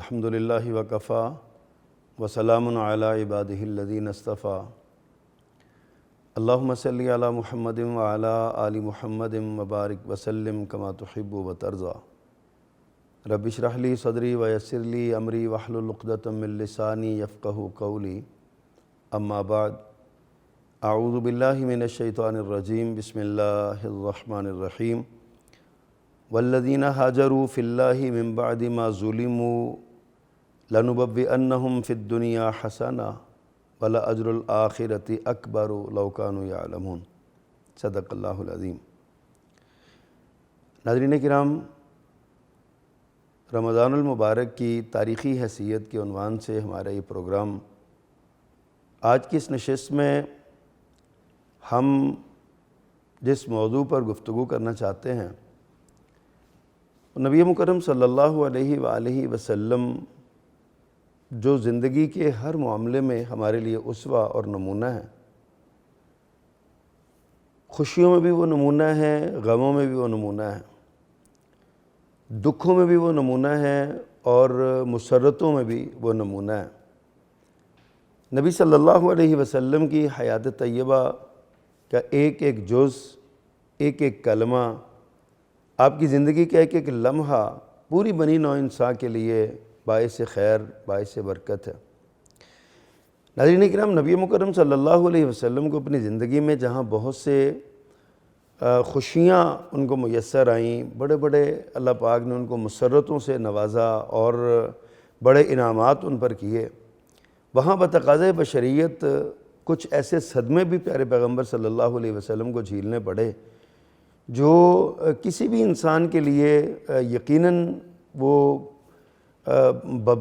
الحمدللہ وکفا وسلام علی عبادہ الذین اصطفیٰ اللہم صلی علی محمد وعلی آل محمد وبارک وسلم کما تحب و ترضیٰ رب اشرح لی صدری ویسر لی امری واحلل عقدۃ من لسانی یفقہوا قولی اما بعد اعوذ باللہ من الشیطان الرجیم بسم اللہ الرحمن الرحیم والذین ہاجروا فی اللہ من بعد ما ظلموا لنبوئنہم فی الدنیا حسنہ وَلَأَجْرُ الْآخِرَةِ أَكْبَرُ لَوْ كَانُوا يَعْلَمُونَ صدق اللہ العظیم۔ ناظرین کرام، رمضان المبارک کی تاریخی حیثیت کے عنوان سے ہمارا یہ پروگرام، آج کی اس نشست میں ہم جس موضوع پر گفتگو کرنا چاہتے ہیں، نبی مکرم صلی اللہ علیہ وآلہ وسلم جو زندگی کے ہر معاملے میں ہمارے لیے اسوہ اور نمونہ ہے، خوشیوں میں بھی وہ نمونہ ہے، غموں میں بھی وہ نمونہ ہے، دکھوں میں بھی وہ نمونہ ہے اور مسرتوں میں بھی وہ نمونہ ہے۔ نبی صلی اللہ علیہ وسلم کی حیات طیبہ کا ایک ایک جز، ایک ایک کلمہ، آپ کی زندگی کا ایک ایک لمحہ پوری بنی نوع انسان کے لیے باعث خیر، باعث برکت ہے۔ ناظرین کرام، نبی مکرم صلی اللہ علیہ وسلم کو اپنی زندگی میں جہاں بہت سے خوشیاں ان کو میسر آئیں، بڑے بڑے اللہ پاک نے ان کو مسرتوں سے نوازا اور بڑے انعامات ان پر کیے، وہاں بتقاضۂ بشریت کچھ ایسے صدمے بھی پیارے پیغمبر صلی اللہ علیہ وسلم کو جھیلنے پڑے جو کسی بھی انسان کے لیے یقیناً وہ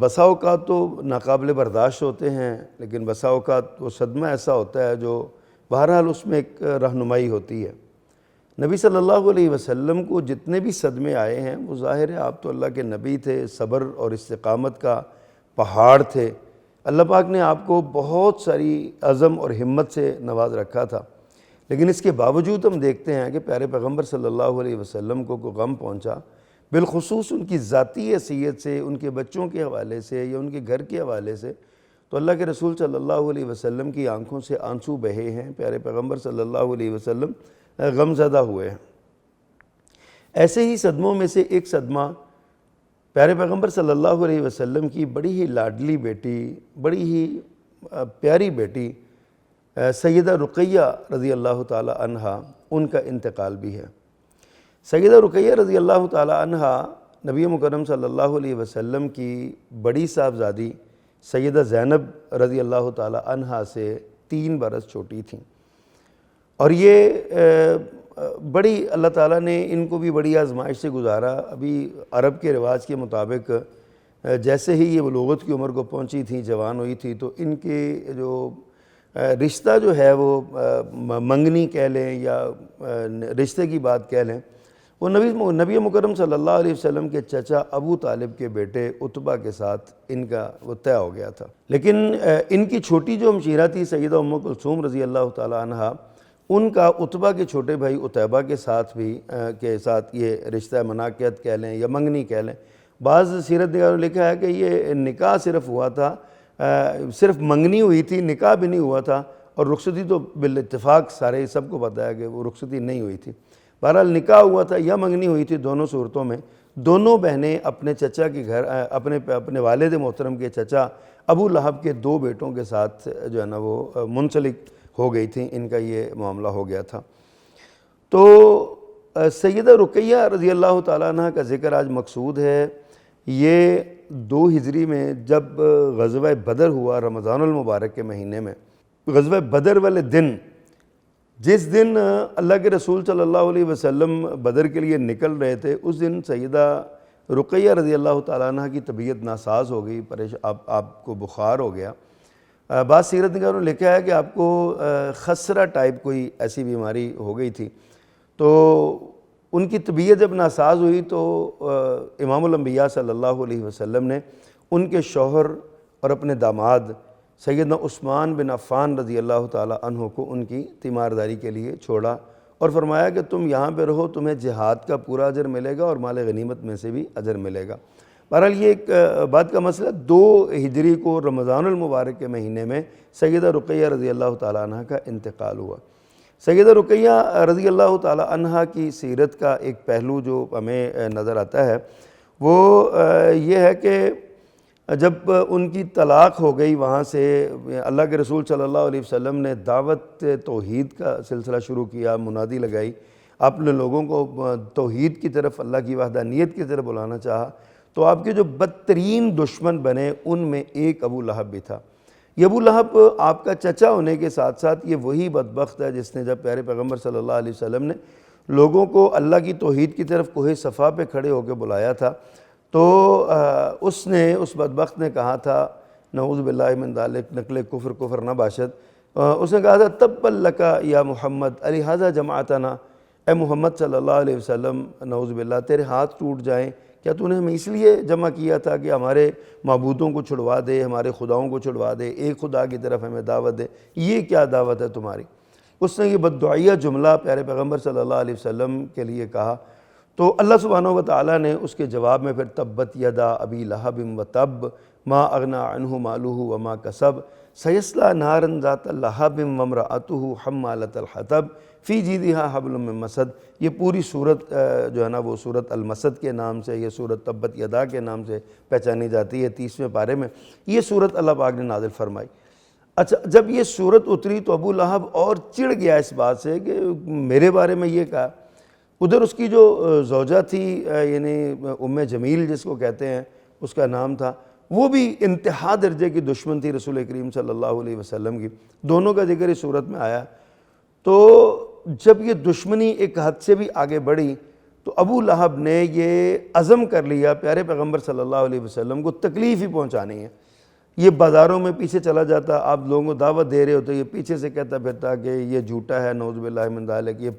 بسا اوقات تو ناقابل برداشت ہوتے ہیں، لیکن بسا اوقات وہ صدمہ ایسا ہوتا ہے جو بہرحال اس میں ایک رہنمائی ہوتی ہے۔ نبی صلی اللہ علیہ وسلم کو جتنے بھی صدمے آئے ہیں، وہ ظاہر ہے آپ تو اللہ کے نبی تھے، صبر اور استقامت کا پہاڑ تھے، اللہ پاک نے آپ کو بہت ساری عزم اور ہمت سے نواز رکھا تھا، لیکن اس کے باوجود ہم دیکھتے ہیں کہ پیارے پیغمبر صلی اللہ علیہ وسلم کو کوئی غم پہنچا، بالخصوص ان کی ذاتی حیثیت سے، ان کے بچوں کے حوالے سے یا ان کے گھر کے حوالے سے، تو اللہ کے رسول صلی اللہ علیہ وسلم کی آنکھوں سے آنسو بہے ہیں، پیارے پیغمبر صلی اللہ علیہ وسلم غم زدہ ہوئے ہیں۔ ایسے ہی صدموں میں سے ایک صدمہ پیارے پیغمبر صلی اللہ علیہ وسلم کی بڑی ہی لاڈلی بیٹی، بڑی ہی پیاری بیٹی سیدہ رقیہ رضی اللہ تعالی عنہا، ان کا انتقال بھی ہے۔ سیدہ رقیہ رضی اللہ تعالی عنہا نبی مکرم صلی اللہ علیہ وسلم کی بڑی صاحبزادی سیدہ زینب رضی اللہ تعالی عنہا سے 3 برس چھوٹی تھیں، اور یہ بڑی اللہ تعالیٰ نے ان کو بھی بڑی آزمائش سے گزارا۔ ابھی عرب کے رواج کے مطابق جیسے ہی یہ بلوغت کی عمر کو پہنچی تھیں، جوان ہوئی تھی، تو ان کے جو رشتہ جو ہے وہ منگنی کہہ لیں یا رشتے کی بات کہہ لیں، وہ نبی مکرم صلی اللہ علیہ وسلم کے چچا ابو طالب کے بیٹے عتبہ کے ساتھ ان کا وہ طے ہو گیا تھا۔ لیکن ان کی چھوٹی جو ہمشیرہ تھی سیدہ ام کلثوم رضی اللہ تعالی عنہا، ان کا عتبہ کے چھوٹے بھائی عتیبہ کے ساتھ یہ رشتہ مناکحت کہہ لیں یا منگنی کہہ لیں۔ بعض سیرت نگاروں نے لکھا ہے کہ یہ نکاح صرف ہوا تھا، صرف منگنی ہوئی تھی، نکاح بھی نہیں ہوا تھا، اور رخصتی تو بالاتفاق سارے سب کو پتہ ہے کہ وہ رخصتی نہیں ہوئی تھی۔ بہرحال نکاح ہوا تھا یا منگنی ہوئی تھی، دونوں صورتوں میں دونوں بہنیں اپنے چچا کے گھر، اپنے والد محترم کے چچا ابو لہب کے 2 بیٹوں کے ساتھ جو ہے نا وہ منسلک ہو گئی تھیں، ان کا یہ معاملہ ہو گیا تھا۔ تو سیدہ رقیہ رضی اللہ تعالیٰ عنہ کا ذکر آج مقصود ہے۔ یہ 2 ہجری میں جب غزوہ بدر ہوا، رمضان المبارک کے مہینے میں، غزوہ بدر والے دن، جس دن اللہ کے رسول صلی اللہ علیہ وسلم بدر کے لیے نکل رہے تھے، اس دن سیدہ رقیہ رضی اللہ تعالیٰ عنہ کی طبیعت ناساز ہو گئی، آپ کو بخار ہو گیا۔ بعض سیرت نگاروں نے لکھا ہے کہ آپ کو خسرہ ٹائپ کوئی ایسی بیماری ہو گئی تھی۔ تو ان کی طبیعت جب ناساز ہوئی تو امام الانبیاء صلی اللہ علیہ وسلم نے ان کے شوہر اور اپنے داماد سیدنا عثمان بن عفان رضی اللہ تعالی عنہ کو ان کی تیمارداری کے لیے چھوڑا اور فرمایا کہ تم یہاں پہ رہو، تمہیں جہاد کا پورا اجر ملے گا اور مال غنیمت میں سے بھی اجر ملے گا۔ بہرحال یہ ایک بات کا مسئلہ 2 ہجری کو رمضان المبارک کے مہینے میں سیدہ رقیہ رضی اللہ تعالیٰ عنہ کا انتقال ہوا۔ سیدہ رقیہ رضی اللہ تعالیٰ عنہ کی سیرت کا ایک پہلو جو ہمیں نظر آتا ہے وہ یہ ہے کہ جب ان کی طلاق ہو گئی، وہاں سے اللہ کے رسول صلی اللہ علیہ وسلم نے دعوت توحید کا سلسلہ شروع کیا، منادی لگائی، آپ نے لوگوں کو توحید کی طرف، اللہ کی وحدانیت کی طرف بلانا چاہا، تو آپ کے جو بدترین دشمن بنے ان میں ایک ابو لہب بھی تھا۔ یہ ابو لہب آپ کا چچا ہونے کے ساتھ ساتھ یہ وہی بدبخت ہے جس نے جب پیارے پیغمبر صلی اللہ علیہ وسلم نے لوگوں کو اللہ کی توحید کی طرف کوہ صفا پہ کھڑے ہو کے بلایا تھا تو اس بدبخت نے کہا تھا، نعوذ باللہ من ذالک، نقل کفر کفر نہ باشد، اس نے کہا تھا تبا لک یا محمد لہذا جمعتنا، اے محمد صلی اللہ علیہ وسلم، نعوذ باللہ تیرے ہاتھ ٹوٹ جائیں، کیا تو نے ہمیں اس لیے جمع کیا تھا کہ ہمارے معبودوں کو چھڑوا دے، ہمارے خداؤں کو چھڑوا دے، ایک خدا کی طرف ہمیں دعوت دے، یہ کیا دعوت ہے تمہاری؟ اس نے یہ بددعائیہ جملہ پیارے پیغمبر صلی اللہ علیہ وسلم کے لیے کہا تو اللہ سبحانہ و تعالیٰ نے اس کے جواب میں پھر تبت یدا ابی لہب وتب ما اغنی عنہ مالہ وما کسب سیصلی نارا ذات لہب وامرأتہ حمالۃ الحطب فی جیدہا حبل من مسد۔ یہ پوری صورت جو ہے نا وہ صورت المسد کے نام سے، یہ صورت تبت یدا کے نام سے پہچانی جاتی ہے 30ویں پارے میں، یہ صورت اللہ پاک نے نازل فرمائی۔ اچھا، جب یہ صورت اتری تو ابو لہب اور چڑ گیا اس بات سے کہ میرے بارے میں یہ کہا۔ ادھر اس کی جو زوجہ تھی یعنی ام جمیل جس کو کہتے ہیں، اس کا نام تھا، وہ بھی انتہا درجے کی دشمن تھی رسول کریم صلی اللہ علیہ وسلم کی، دونوں کا ذکر اس صورت میں آیا۔ تو جب یہ دشمنی ایک حد سے بھی آگے بڑھی تو ابو لہب نے یہ عزم کر لیا پیارے پیغمبر صلی اللہ علیہ وسلم کو تکلیف ہی پہنچانی ہے۔ یہ بازاروں میں پیچھے چلا جاتا، آپ لوگوں کو دعوت دے رہے ہوتے، یہ پیچھے سے کہتا پھرتا کہ یہ جھوٹا ہے، نعوذ باللہ من ذالک، یہ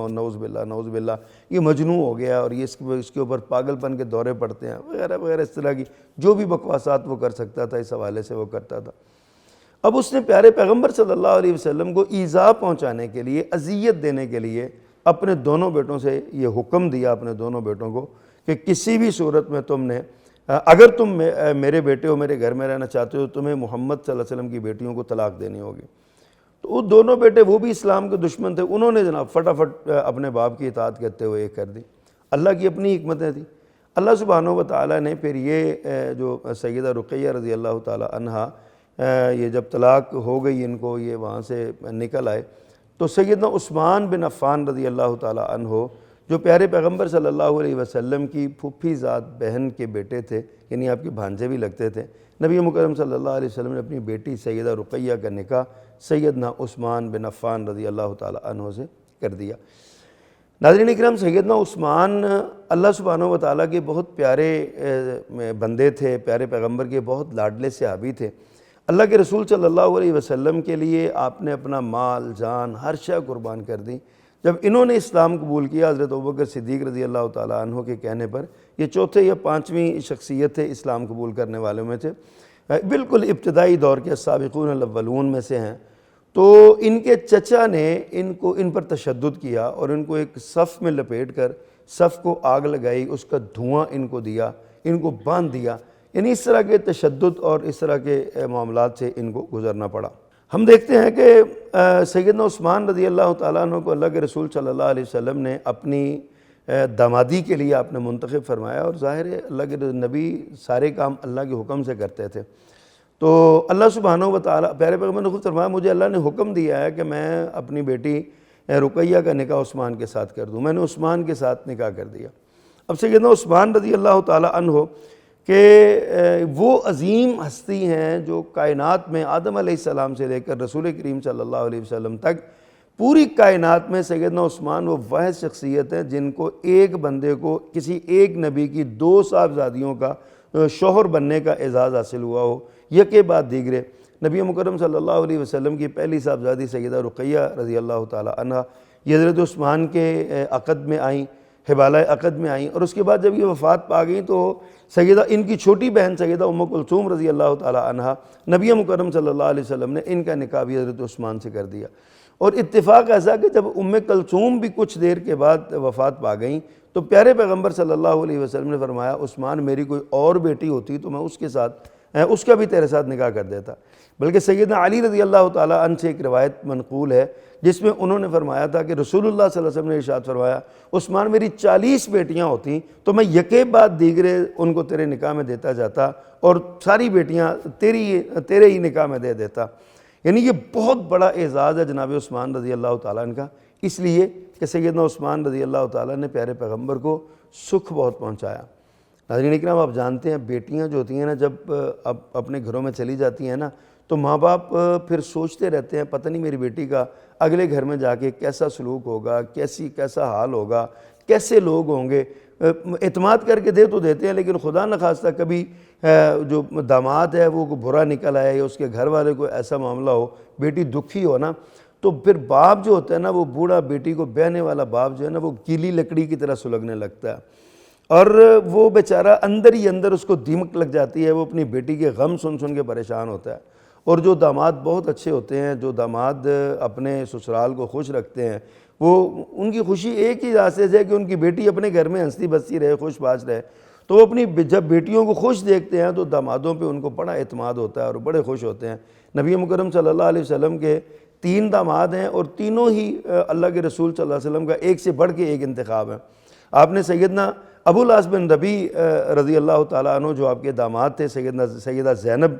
نعوذ باللہ یہ مجنون ہو گیا اور یہ اس کے اوپر پاگل پن کے دورے پڑتے ہیں وغیرہ وغیرہ، اس طرح کی جو بھی بکواسات وہ کر سکتا تھا اس حوالے سے وہ کرتا تھا۔ اب اس نے پیارے پیغمبر صلی اللہ علیہ وسلم کو ایذا پہنچانے کے لیے، اذیت دینے کے لیے اپنے دونوں بیٹوں سے یہ حکم دیا، اپنے دونوں بیٹوں کو، کہ کسی بھی صورت میں تم نے، اگر تم میرے بیٹے ہو، میرے گھر میں رہنا چاہتے ہو، تمہیں محمد صلی اللہ علیہ وسلم کی بیٹیوں کو طلاق دینی ہوگی۔ تو وہ دونوں بیٹے وہ بھی اسلام کے دشمن تھے، انہوں نے جناب فٹافٹ اپنے باپ کی اطاعت کرتے ہوئے یہ کر دی۔ اللہ کی اپنی حکمتیں تھیں۔ اللہ سبحانہ و تعالیٰ نے پھر یہ جو سیدہ رقیہ رضی اللہ تعالیٰ عنہا، یہ جب طلاق ہو گئی ان کو، یہ وہاں سے نکل آئے، تو سیدنا عثمان بن عفان رضی اللہ تعالیٰ عنہ جو پیارے پیغمبر صلی اللہ علیہ وسلم کی پھوپھی ذات بہن کے بیٹے تھے، یعنی آپ کے بھانجے بھی لگتے تھے، نبی مکرم صلی اللہ علیہ وسلم نے اپنی بیٹی سیدہ رقیہ کا نکاح سیدنا عثمان بن عفان رضی اللہ تعالیٰ عنہ سے کر دیا۔ ناظرین اکرام، سیدنا عثمان اللہ سبحانہ و تعالیٰ کے بہت پیارے بندے تھے، پیارے پیغمبر کے بہت لاڈلے صحابی تھے۔ اللہ کے رسول صلی اللہ علیہ وسلم کے لیے آپ نے اپنا مال، جان، ہر شے قربان کر دی۔ جب انہوں نے اسلام قبول کیا، حضرت ابوبکر صدیق رضی اللہ تعالیٰ عنہ کے کہنے پر، یہ چوتھے یا پانچویں شخصیت تھے اسلام قبول کرنے والوں میں تھے، بالکل ابتدائی دور کے سابقون الاولون میں سے ہیں، تو ان کے چچا نے ان پر تشدد کیا اور ان کو ایک صف میں لپیٹ کر صف کو آگ لگائی، اس کا دھواں ان کو دیا، ان کو باندھ دیا، یعنی اس طرح کے تشدد اور اس طرح کے معاملات سے ان کو گزرنا پڑا۔ ہم دیکھتے ہیں کہ سیدنا عثمان رضی اللہ تعالیٰ عنہ کو اللہ کے رسول صلی اللہ علیہ وسلم نے اپنی دامادی کے لیے آپ نے منتخب فرمایا، اور ظاہر ہے اللہ کے نبی سارے کام اللہ کے حکم سے کرتے تھے۔ تو اللہ سبحانہ و تعالیٰ، پیارے پیغمبر نے خود فرمایا، مجھے اللہ نے حکم دیا ہے کہ میں اپنی بیٹی رقیہ کا نکاح عثمان کے ساتھ کر دوں، میں نے عثمان کے ساتھ نکاح کر دیا۔ اب سیدنا عثمان رضی اللہ تعالیٰ عنہ کہ وہ عظیم ہستی ہیں جو کائنات میں آدم علیہ السلام سے لے کر رسول کریم صلی اللہ علیہ وسلم تک پوری کائنات میں سیدنا عثمان وہ واحد شخصیت ہیں جن کو ایک بندے کو کسی ایک نبی کی 2 صاحبزادیوں کا شوہر بننے کا اعزاز حاصل ہوا ہو، یکے بعد دیگرے۔ نبی مکرم صلی اللہ علیہ وسلم کی پہلی صاحبزادی سیدہ رقیہ رضی اللہ تعالیٰ عنہ یہ حضرت عثمان کے عقد میں آئیں، حبالہ عقد میں آئیں، اور اس کے بعد جب یہ وفات پا گئیں تو سیدہ ان کی چھوٹی بہن سیدہ ام کلثوم رضی اللہ تعالیٰ عنہ، نبی مکرم صلی اللہ علیہ وسلم نے ان کا نکاح بھی حضرت عثمان سے کر دیا۔ اور اتفاق ایسا کہ جب ام کلثوم بھی کچھ دیر کے بعد وفات پا گئیں تو پیارے پیغمبر صلی اللہ علیہ وسلم نے فرمایا عثمان میری کوئی اور بیٹی ہوتی تو میں اس کے ساتھ اس کا بھی تیرے ساتھ نکاح کر دیتا۔ بلکہ سیدنا علی رضی اللہ تعالیٰ عنہ سے ایک روایت منقول ہے جس میں انہوں نے فرمایا تھا کہ رسول اللہ صلی اللہ علیہ وسلم نے ارشاد فرمایا عثمان میری 40 بیٹیاں ہوتی تو میں یکے بعد دیگرے ان کو تیرے نکاح میں دیتا جاتا اور ساری بیٹیاں تیرے ہی نکاح میں دے دیتا۔ یعنی یہ بہت بڑا اعزاز ہے جناب عثمان رضی اللہ تعالیٰ عنہ کا، اس لیے کہ سیدنا عثمان رضی اللہ تعالیٰ نے پیارے پیغمبر کو سکھ بہت پہنچایا۔ ناظرین اکرام آپ جانتے ہیں بیٹیاں جو ہوتی ہیں نا جب اپنے گھروں میں چلی جاتی ہیں نا تو ماں باپ پھر سوچتے رہتے ہیں پتہ نہیں میری بیٹی کا اگلے گھر میں جا کے کیسا سلوک ہوگا، کیسا حال ہوگا، کیسے لوگ ہوں گے۔ اعتماد کر کے دے تو دیتے ہیں لیکن خدا نخواستہ کبھی جو داماد ہے وہ برا نکل آئے یا اس کے گھر والے کو ایسا معاملہ ہو، بیٹی دکھی ہو نا، تو پھر باپ جو ہوتا ہے نا وہ بوڑھا بیٹی کو بیانے والا باپ جو ہے نا وہ گیلی لکڑی کی طرح سلگنے لگتا ہے، اور وہ بیچارہ اندر ہی اندر اس کو دیمک لگ جاتی ہے، وہ اپنی بیٹی کے غم سن کے پریشان ہوتا ہے۔ اور جو داماد بہت اچھے ہوتے ہیں، جو داماد اپنے سسرال کو خوش رکھتے ہیں، وہ ان کی خوشی ایک ہی راستے سے ہے کہ ان کی بیٹی اپنے گھر میں ہنستی بستی رہے، خوش باش رہے، تو وہ اپنی جب بیٹیوں کو خوش دیکھتے ہیں تو دامادوں پہ ان کو بڑا اعتماد ہوتا ہے اور بڑے خوش ہوتے ہیں۔ نبی مکرم صلی اللہ علیہ وسلم کے 3 داماد ہیں اور تینوں ہی اللہ کے رسول صلی اللہ علیہ وسلم کا ایک سے بڑھ کے ایک انتخاب ہے۔ آپ نے سیدنا ابو العاص بن ربیع رضی اللہ تعالیٰ عنہ جو آپ کے داماد تھے، سیدہ زینب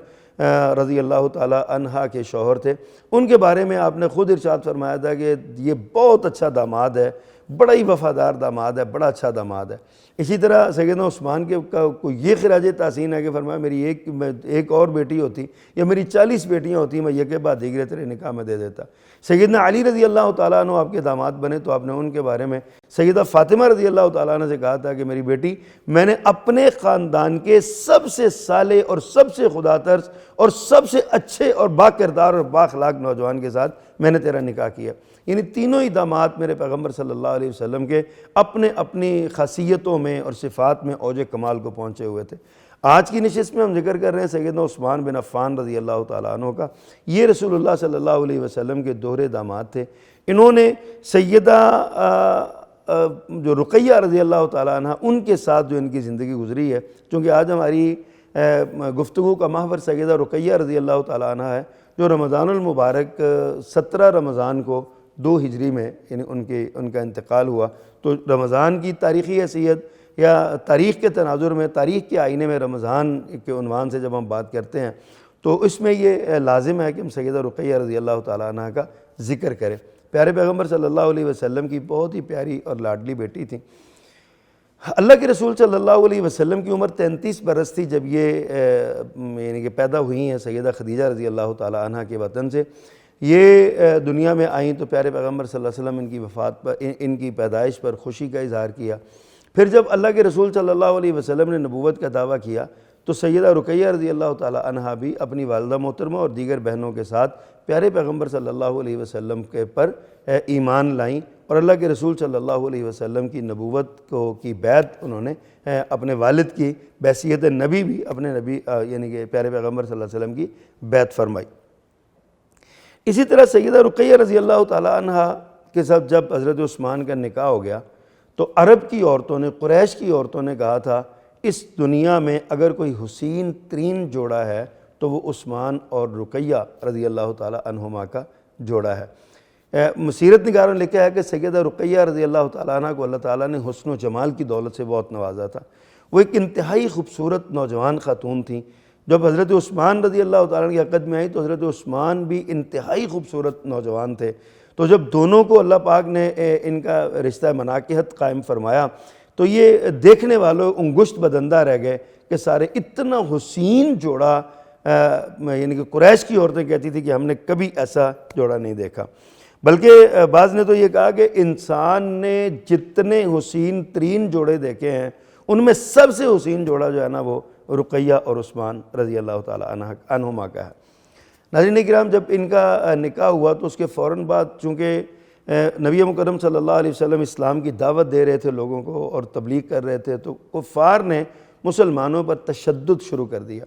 رضی اللہ تعالیٰ عنہا کے شوہر تھے، ان کے بارے میں آپ نے خود ارشاد فرمایا تھا کہ یہ بہت اچھا داماد ہے، بڑا ہی وفادار داماد ہے، بڑا اچھا داماد ہے۔ اسی طرح سیدنا عثمان کے کو یہ خراج تحسین ہے کہ فرمایا میری ایک اور بیٹی ہوتی یا میری 40 بیٹیاں ہوتی میں یکے بعد دیگرے تیرے نکاح میں دے دیتا۔ سیدنا علی رضی اللہ تعالیٰ عنہ آپ کے داماد بنے تو آپ نے ان کے بارے میں سیدہ فاطمہ رضی اللہ تعالیٰ عنہ سے کہا تھا کہ میری بیٹی میں نے اپنے خاندان کے سب سے صالح اور سب سے خدا ترس اور سب سے اچھے اور با کردار اور با اخلاق نوجوان کے ساتھ میں نے تیرا نکاح کیا۔ یعنی تینوں ہی داماد میرے پیغمبر صلی اللہ علیہ وسلم کے اپنی خاصیتوں میں اور صفات میں اوج کمال کو پہنچے ہوئے تھے۔ آج کی نشست میں ہم ذکر کر رہے ہیں سیدنا عثمان بن عفان رضی اللہ تعالیٰ عنہ کا۔ یہ رسول اللہ صلی اللہ علیہ وسلم کے دوہرے داماد تھے۔ انہوں نے سیدہ جو رقیہ رضی اللہ تعالیٰ عنہ ان کے ساتھ جو ان کی زندگی گزری ہے، چونکہ آج ہماری گفتگو کا محور سیدہ رقیہ رضی اللہ تعالیٰ عنہ ہے جو رمضان المبارک 17 رمضان کو 2 ہجری میں یعنی ان کا انتقال ہوا۔ تو رمضان کی تاریخی حیثیت یا تاریخ کے تناظر میں، تاریخ کے آئینے میں رمضان کے عنوان سے جب ہم بات کرتے ہیں تو اس میں یہ لازم ہے کہ ہم سیدہ رقیہ رضی اللہ تعالیٰ عنہ کا ذکر کریں۔ پیارے پیغمبر صلی اللہ علیہ وسلم کی بہت ہی پیاری اور لاڈلی بیٹی تھیں۔ اللہ کے رسول صلی اللہ علیہ وسلم کی عمر 33 برس تھی جب یہ یعنی کہ پیدا ہوئی ہیں سیدہ خدیجہ رضی اللہ تعالیٰ عنہ کے وطن سے۔ یہ دنیا میں آئیں تو پیارے پیغمبر صلی اللہ علیہ وسلم ان کی وفات پر، ان کی پیدائش پر خوشی کا اظہار کیا۔ پھر جب اللہ کے رسول صلی اللہ علیہ وسلم نے نبوت کا دعویٰ کیا تو سیدہ رقیہ رضی اللہ تعالیٰ عنہا بھی اپنی والدہ محترمہ اور دیگر بہنوں کے ساتھ پیارے پیغمبر صلی اللہ علیہ وسلم کے پر ایمان لائیں اور اللہ کے رسول صلی اللہ علیہ وسلم کی نبوت کی بیعت انہوں نے اپنے والد کی بحیثیت نبی بھی اپنے نبی یعنی کہ پیارے پیغمبر صلی اللہ علیہ وسلم کی بیعت فرمائی۔ اسی طرح سیدہ رقیہ رضی اللہ تعالیٰ عنہا کے ساتھ جب حضرت عثمان کا نکاح ہو گیا تو عرب کی عورتوں نے، قریش کی عورتوں نے کہا تھا اس دنیا میں اگر کوئی حسین ترین جوڑا ہے تو وہ عثمان اور رقیہ رضی اللہ تعالیٰ عنہما کا جوڑا ہے۔ سیرت نگاروں نے لکھا ہے کہ سیدہ رقیہ رضی اللہ تعالیٰ عنہ کو اللہ تعالیٰ نے حسن و جمال کی دولت سے بہت نوازا تھا۔ وہ ایک انتہائی خوبصورت نوجوان خاتون تھیں۔ جب حضرت عثمان رضی اللہ تعالیٰ عنہ کی عقد میں آئی تو حضرت عثمان بھی انتہائی خوبصورت نوجوان تھے۔ تو جب دونوں کو اللہ پاک نے ان کا رشتہ مناکحت قائم فرمایا تو یہ دیکھنے والوں انگشت بدندہ رہ گئے کہ سارے اتنا حسین جوڑا یعنی کہ قریش کی عورتیں کہتی تھی کہ ہم نے کبھی ایسا جوڑا نہیں دیکھا۔ بلکہ بعض نے تو یہ کہا کہ انسان نے جتنے حسین ترین جوڑے دیکھے ہیں ان میں سب سے حسین جوڑا جو ہے نا وہ رقیہ اور عثمان رضی اللہ تعالیٰ عنہما کا ہے۔ ناظرین کرام جب ان کا نکاح ہوا تو اس کے فوراً بعد چونکہ نبی مکرم صلی اللہ علیہ وسلم اسلام کی دعوت دے رہے تھے لوگوں کو اور تبلیغ کر رہے تھے تو کفار نے مسلمانوں پر تشدد شروع کر دیا۔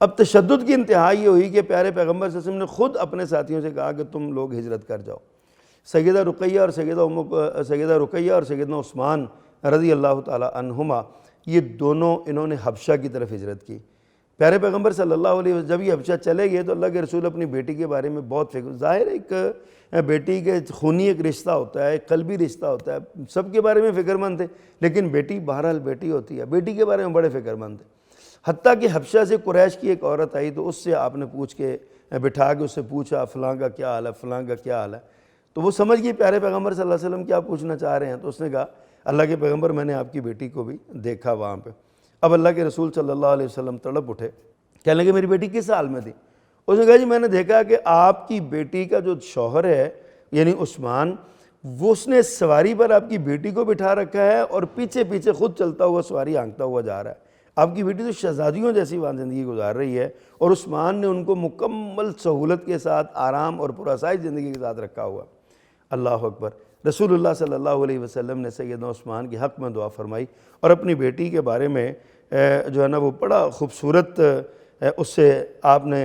اب تشدد کی انتہا یہ ہوئی کہ پیارے پیغمبر صلی اللہ علیہ وسلم نے خود اپنے ساتھیوں سے کہا کہ تم لوگ ہجرت کر جاؤ۔ سیدہ رقیہ اور سیدنا عثمان رضی اللہ تعالی عنہما، یہ دونوں انہوں نے حبشہ کی طرف ہجرت کی۔ پیارے پیغمبر صلی اللہ علیہ وسلم جب یہ حبشہ چلے گئے تو اللہ کے رسول اپنی بیٹی کے بارے میں بہت فکر، ظاہر ایک بیٹی کے خونی ایک رشتہ ہوتا ہے، ایک قلبی رشتہ ہوتا ہے، سب کے بارے میں فکر مند تھے، لیکن بیٹی بہرحال بیٹی ہوتی ہے، بیٹی کے بارے میں بڑے فکر مند تھے۔ حتیٰ کہ حبشہ سے قریش کی ایک عورت آئی تو اس سے آپ نے پوچھ کے بٹھا کے اس سے پوچھا فلاں کا کیا حال ہے، فلاں کا کیا حال ہے، تو وہ سمجھ گئی پیارے پیغمبر صلی اللہ علیہ وسلم کیا پوچھنا چاہ رہے ہیں، تو اس نے کہا اللہ کے پیغمبر میں نے آپ کی بیٹی کو بھی دیکھا وہاں پہ۔ اب اللہ کے رسول صلی اللہ علیہ وسلم تڑپ اٹھے، کہنے لگے میری بیٹی کس حال میں تھی؟ اس نے کہا جی میں نے دیکھا کہ آپ کی بیٹی کا جو شوہر ہے یعنی عثمان، وہ اس نے سواری پر آپ کی بیٹی کو بٹھا رکھا ہے اور پیچھے پیچھے خود چلتا ہوا سواری ہانکتا ہوا جا رہا ہے۔ آپ کی بیٹی تو شہزادیوں جیسی وہاں زندگی گزار رہی ہے اور عثمان نے ان کو مکمل سہولت کے ساتھ آرام اور پرآسائش زندگی کے ساتھ رکھا ہوا۔ اللہ اکبر۔ رسول اللہ صلی اللہ علیہ وسلم نے سیدنا عثمان کے حق میں دعا فرمائی اور اپنی بیٹی کے بارے میں جو ہے نا وہ بڑا خوبصورت اس سے آپ نے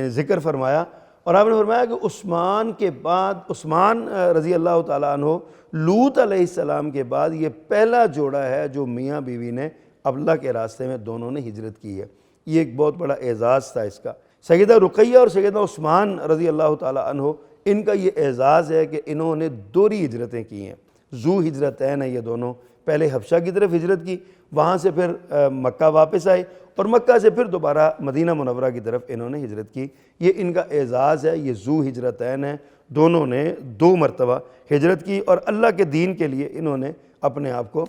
ذکر فرمایا، اور آپ نے فرمایا کہ عثمان کے بعد، عثمان رضی اللہ تعالیٰ عنہ لوط علیہ السلام کے بعد یہ پہلا جوڑا ہے جو میاں بیوی نے اللہ کے راستے میں دونوں نے ہجرت کی ہے۔ یہ ایک بہت بڑا اعزاز تھا اس کا۔ سیدہ رقیہ اور سیدنا عثمان رضی اللہ تعالیٰ عنہ، ان کا یہ اعزاز ہے کہ انہوں نے دوہری ہجرتیں کی ہیں، ذو ہجرتین ہیں یہ دونوں، پہلے حبشہ کی طرف ہجرت کی، وہاں سے پھر مکہ واپس آئے اور مکہ سے پھر دوبارہ مدینہ منورہ کی طرف انہوں نے ہجرت کی۔ یہ ان کا اعزاز ہے، یہ ذو ہجرتین ہیں، دونوں نے 2 مرتبہ ہجرت کی اور اللہ کے دین کے لیے انہوں نے اپنے آپ کو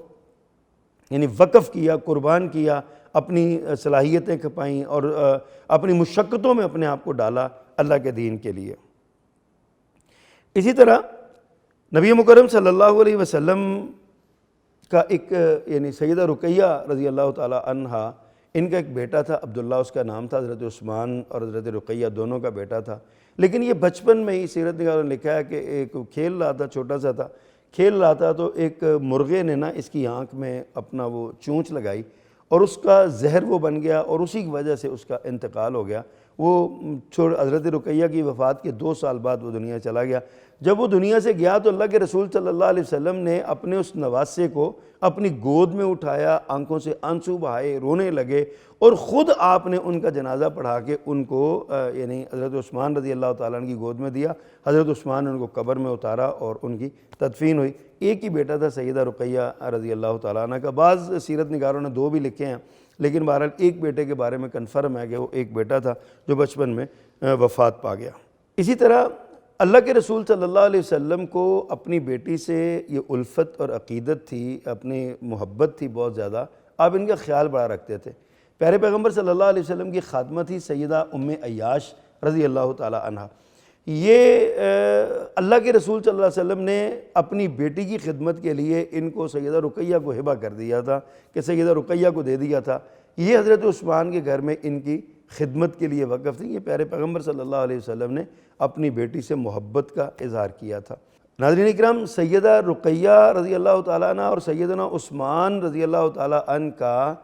یعنی وقف کیا، قربان کیا، اپنی صلاحیتیں کھپائیں اور اپنی مشقتوں میں اپنے آپ کو ڈالا اللہ کے دین کے لیے۔ اسی طرح نبی مکرم صلی اللہ علیہ وسلم کا ایک یعنی سیدہ رقیہ رضی اللہ تعالی عنہا، ان کا ایک بیٹا تھا عبداللہ، اس کا نام تھا، حضرت عثمان اور حضرت رقیہ دونوں کا بیٹا تھا، لیکن یہ بچپن میں ہی سیرت نگاروں نے لکھا ہے کہ ایک کھیل رہا تھا، چھوٹا سا تھا، کھیل رہا تھا تو ایک مرغے نے نا اس کی آنکھ میں اپنا وہ چونچ لگائی اور اس کا زہر وہ بن گیا اور اسی کی وجہ سے اس کا انتقال ہو گیا۔ وہ حضرت رقیہ کی وفات کے 2 سال بعد وہ دنیا چلا گیا۔ جب وہ دنیا سے گیا تو اللہ کے رسول صلی اللہ علیہ وسلم نے اپنے اس نواسے کو اپنی گود میں اٹھایا، آنکھوں سے آنسو بہائے، رونے لگے اور خود آپ نے ان کا جنازہ پڑھا کے ان کو یعنی حضرت عثمان رضی اللہ تعالیٰ عنہ کی گود میں دیا۔ حضرت عثمان نے ان کو قبر میں اتارا اور ان کی تدفین ہوئی۔ ایک ہی بیٹا تھا سیدہ رقیہ رضی اللہ تعالیٰ عنہ کا، بعض سیرت نگاروں نے 2 بھی لکھے ہیں، لیکن بہرحال ایک بیٹے کے بارے میں کنفرم ہے کہ وہ ایک بیٹا تھا جو بچپن میں وفات پا گیا۔ اسی طرح اللہ کے رسول صلی اللہ علیہ وسلم کو اپنی بیٹی سے یہ الفت اور عقیدت تھی، اپنی محبت تھی بہت زیادہ، آپ ان کا خیال بڑا رکھتے تھے۔ پیارے پیغمبر صلی اللہ علیہ وسلم کی خادمہ تھی سیدہ ام عیاش رضی اللہ تعالی عنہ۔ یہ اللہ کے رسول صلی اللہ علیہ وسلم نے اپنی بیٹی کی خدمت کے لیے ان کو سیدہ رقیہ کو ہبہ کر دیا تھا کہ سیدہ رقیہ کو دے دیا تھا۔ یہ حضرت عثمان کے گھر میں ان کی خدمت کے لیے وقف تھی۔ یہ پیارے پیغمبر صلی اللہ علیہ وسلم نے اپنی بیٹی سے محبت کا اظہار کیا تھا۔ ناظرین اکرام، سیدہ رقیہ رضی اللہ تعالیٰ عنہ اور سیدنا عثمان رضی اللہ تعالیٰ عنہ کا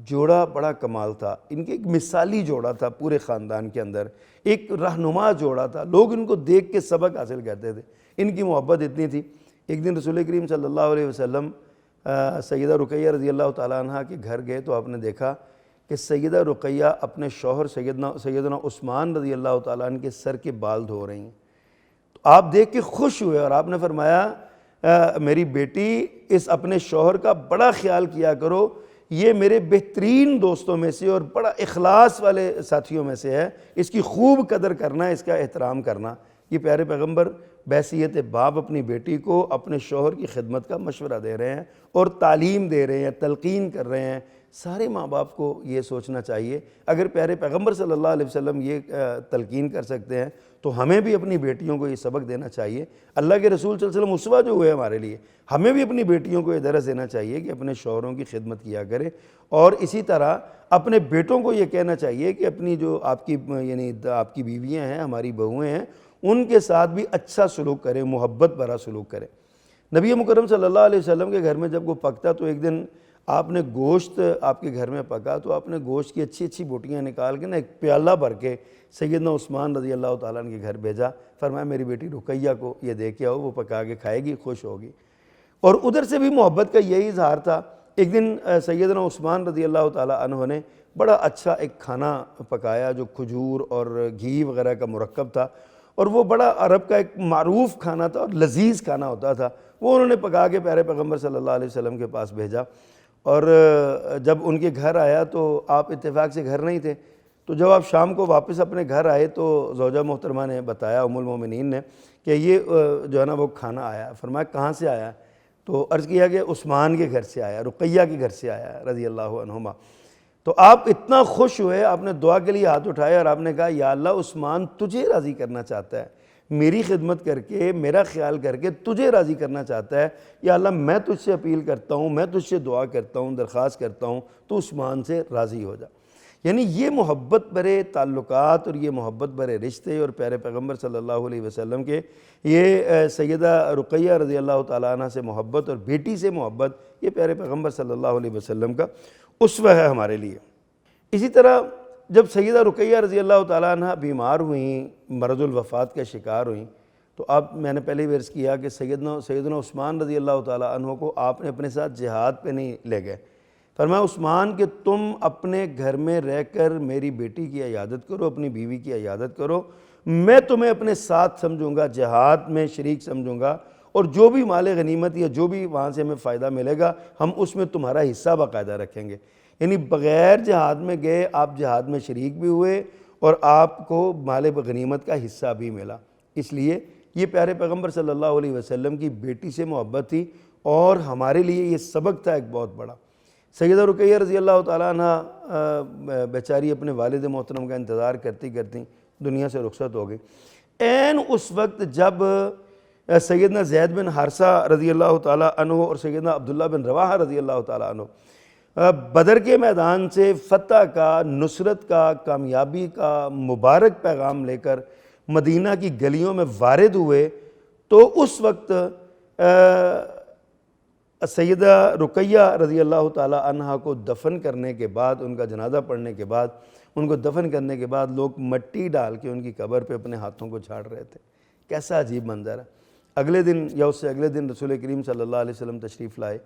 جوڑا بڑا کمال تھا۔ ان کے ایک مثالی جوڑا تھا پورے خاندان کے اندر، ایک رہنما جوڑا تھا، لوگ ان کو دیکھ کے سبق حاصل کرتے تھے، ان کی محبت اتنی تھی۔ ایک دن رسول کریم صلی اللہ علیہ وسلم سیدہ رقیہ رضی اللہ تعالیٰ عنہ کے گھر گئے تو آپ نے دیکھا کہ سیدہ رقیہ اپنے شوہر سیدنا عثمان رضی اللہ تعالیٰ عنہ کے سر کے بال دھو رہی ہیں۔ تو آپ دیکھ کے خوش ہوئے اور آپ نے فرمایا میری بیٹی اس اپنے شوہر کا بڑا خیال کیا کرو، یہ میرے بہترین دوستوں میں سے اور بڑا اخلاص والے ساتھیوں میں سے ہے، اس کی خوب قدر کرنا، اس کا احترام کرنا۔ یہ پیارے پیغمبر بحیثیت باپ اپنی بیٹی کو اپنے شوہر کی خدمت کا مشورہ دے رہے ہیں اور تعلیم دے رہے ہیں، تلقین کر رہے ہیں۔ سارے ماں باپ کو یہ سوچنا چاہیے، اگر پیارے پیغمبر صلی اللہ علیہ وسلم یہ تلقین کر سکتے ہیں تو ہمیں بھی اپنی بیٹیوں کو یہ سبق دینا چاہیے۔ اللہ کے رسول صلی اللہ علیہ وسلم اسوہ جو ہوئے ہمارے لیے، ہمیں بھی اپنی بیٹیوں کو یہ درس دینا چاہیے کہ اپنے شوہروں کی خدمت کیا کرے، اور اسی طرح اپنے بیٹوں کو یہ کہنا چاہیے کہ اپنی جو آپ کی بیویاں ہیں، ہماری بہویں ہیں، ان کے ساتھ بھی اچھا سلوک کریں، محبت بھرا سلوک کریں۔ نبی مکرم صلی اللہ علیہ وسلم کے گھر میں جب وہ پکتا تو ایک دن آپ نے گوشت آپ کے گھر میں پکا تو آپ نے گوشت کی اچھی اچھی بوٹیاں نکال کے نا ایک پیالہ بھر کے سیدنا عثمان رضی اللہ تعالیٰ عنہ کے گھر بھیجا، فرمایا میری بیٹی رقیہ کو یہ دے کے آؤ، وہ پکا کے کھائے گی، خوش ہوگی۔ اور ادھر سے بھی محبت کا یہی اظہار تھا۔ ایک دن سیدنا عثمان رضی اللہ تعالیٰ عنہ نے بڑا اچھا ایک کھانا پکایا جو کھجور اور گھی وغیرہ کا مرکب تھا، اور وہ بڑا عرب کا ایک معروف کھانا تھا اور لذیذ کھانا ہوتا تھا۔ وہ انہوں نے پکا کے پیارے پیغمبر صلی اللہ علیہ وسلم کے پاس بھیجا، اور جب ان کے گھر آیا تو آپ اتفاق سے گھر نہیں تھے، تو جب آپ شام کو واپس اپنے گھر آئے تو زوجہ محترمہ نے بتایا، ام المومنین نے، کہ یہ جو ہے نا وہ کھانا آیا۔ فرمایا کہاں سے آیا؟ تو عرض کیا کہ عثمان کے گھر سے آیا، رقیہ کے گھر سے آیا رضی اللہ عنہما۔ تو آپ اتنا خوش ہوئے، آپ نے دعا کے لیے ہاتھ اٹھائے اور آپ نے کہا یا اللہ عثمان تجھے راضی کرنا چاہتا ہے، میری خدمت کر کے، میرا خیال کر کے تجھے راضی کرنا چاہتا ہے، یا اللہ میں تجھ سے اپیل کرتا ہوں، میں تجھ سے دعا کرتا ہوں، درخواست کرتا ہوں تو عثمان سے راضی ہو جا۔ یعنی یہ محبت برے تعلقات اور یہ محبت برے رشتے اور پیارے پیغمبر صلی اللہ علیہ وسلم کے یہ سیدہ رقیہ رضی اللہ تعالیٰ عنہ سے محبت اور بیٹی سے محبت، یہ پیارے پیغمبر صلی اللہ علیہ وسلم کا اسوہ ہے ہمارے لیے۔ اسی طرح جب سیدہ رقیہ رضی اللہ تعالیٰ عنہ بیمار ہوئیں، مرض الوفات کا شکار ہوئیں، تو میں نے پہلے بھی عرض کیا کہ سیدنا عثمان رضی اللہ تعالیٰ عنہ کو آپ نے اپنے ساتھ جہاد پہ نہیں لے گئے۔ فرمایا عثمان کہ تم اپنے گھر میں رہ کر میری بیٹی کی عیادت کرو، اپنی بیوی کی عیادت کرو، میں تمہیں اپنے ساتھ سمجھوں گا، جہاد میں شریک سمجھوں گا، اور جو بھی مال غنیمت یا جو بھی وہاں سے ہمیں فائدہ ملے گا ہم اس میں تمہارا حصہ باقاعدہ رکھیں گے۔ یعنی بغیر جہاد میں گئے آپ جہاد میں شریک بھی ہوئے اور آپ کو مال غنیمت کا حصہ بھی ملا۔ اس لیے یہ پیارے پیغمبر صلی اللہ علیہ وسلم کی بیٹی سے محبت تھی، اور ہمارے لیے یہ سبق تھا ایک بہت بڑا۔ سیدہ رقیہ رضی اللہ تعالیٰ عنہ بیچاری اپنے والد محترم کا انتظار کرتی کرتی دنیا سے رخصت ہو گئی۔ عین اس وقت جب سیدنا زید بن حارثہ رضی اللہ تعالیٰ عنہ اور سیدنا عبداللہ بن رواحہ رضی اللہ تعالیٰ عنہ بدر کے میدان سے فتح کا، نصرت کا، کامیابی کا مبارک پیغام لے کر مدینہ کی گلیوں میں وارد ہوئے، تو اس وقت سیدہ رقیہ رضی اللہ تعالیٰ عنہ کو دفن کرنے کے بعد، ان کا جنازہ پڑھنے کے بعد، ان کو دفن کرنے کے بعد لوگ مٹی ڈال کے ان کی قبر پہ اپنے ہاتھوں کو جھاڑ رہے تھے۔ کیسا عجیب منظر ہے۔ اگلے دن یا اس سے اگلے دن رسول کریم صلی اللہ علیہ وسلم تشریف لائے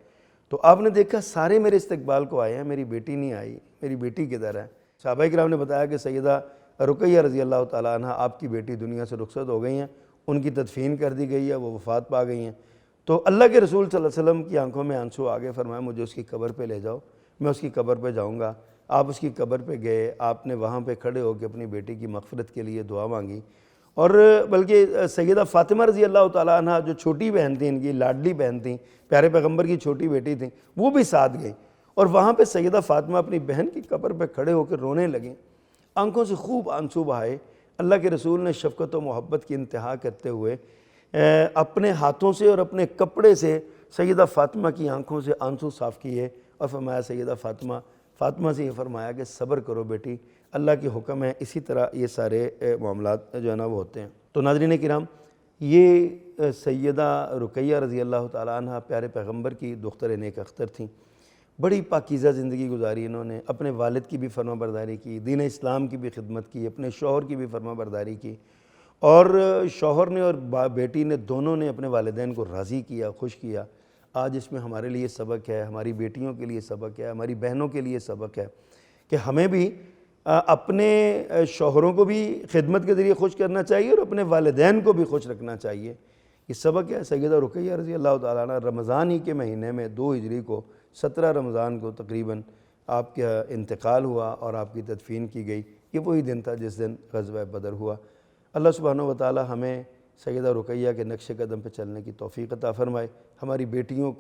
تو آپ نے دیکھا سارے میرے استقبال کو آئے ہیں، میری بیٹی نہیں آئی، میری بیٹی کدھر ہے؟ صحابہ کرام نے بتایا کہ سیدہ رقیہ رضی اللہ تعالیٰ عنہ آپ کی بیٹی دنیا سے رخصت ہو گئی ہیں، ان کی تدفین کر دی گئی ہے، وہ وفات پا گئی ہیں۔ تو اللہ کے رسول صلی اللہ علیہ وسلم کی آنکھوں میں آنسو آ گئے، فرمایا مجھے اس کی قبر پہ لے جاؤ، میں اس کی قبر پہ جاؤں گا۔ آپ اس کی قبر پہ گئے، آپ نے وہاں پہ کھڑے ہو کے اپنی بیٹی کی مغفرت کے لیے دعا مانگی، اور بلکہ سیدہ فاطمہ رضی اللہ تعالیٰ عنہ جو چھوٹی بہن تھیں، ان کی لاڈلی بہن تھیں، پیارے پیغمبر کی چھوٹی بیٹی تھیں، وہ بھی ساتھ گئی، اور وہاں پہ سیدہ فاطمہ اپنی بہن کی قبر پہ کھڑے ہو کے رونے لگیں، آنکھوں سے خوب آنسو بہائے۔ اللہ کے رسول نے شفقت و محبت کی انتہا کرتے ہوئے اپنے ہاتھوں سے اور اپنے کپڑے سے سیدہ فاطمہ کی آنکھوں سے آنسو صاف کیے، اور فرمایا سیدہ فاطمہ سے یہ فرمایا کہ صبر کرو بیٹی، اللہ کے حکم ہے، اسی طرح یہ سارے معاملات جو ہے نا وہ ہوتے ہیں۔ تو ناظرین کرام، یہ سیدہ رقیہ رضی اللہ تعالیٰ عنہ پیارے پیغمبر کی دختر نیک اختر تھیں، بڑی پاکیزہ زندگی گزاری انہوں نے، اپنے والد کی بھی فرما برداری کی، دین اسلام کی بھی خدمت کی، اپنے شوہر کی بھی فرما برداری کی، اور شوہر نے اور بیٹی نے دونوں نے اپنے والدین کو راضی کیا، خوش کیا۔ آج اس میں ہمارے لیے سبق ہے، ہماری بیٹیوں کے لیے سبق ہے، ہماری بہنوں کے لیے سبق ہے کہ ہمیں بھی اپنے شوہروں کو بھی خدمت کے ذریعے خوش کرنا چاہیے اور اپنے والدین کو بھی خوش رکھنا چاہیے۔ یہ سبق ہے۔ سیدہ رقیہ رضی اللہ تعالیٰ عنہ رمضان ہی کے مہینے میں 2 ہجری کو 17 رمضان کو تقریباً آپ کا انتقال ہوا اور آپ کی تدفین کی گئی۔ یہ وہی دن تھا جس دن غزوہ بدر ہوا۔ اللہ سبحانہ و تعالی ہمیں سیدہ رقیہ کے نقش قدم پہ چلنے کی توفیق عطا فرمائے، ہماری بیٹیوں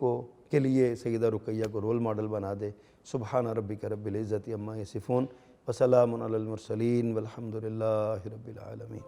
کے لیے سیدہ رقیہ کو رول ماڈل بنا دے۔ سبحان ربک رب العزت عما یصفون وسلام علی المرسلین والحمد للہ رب العالمین۔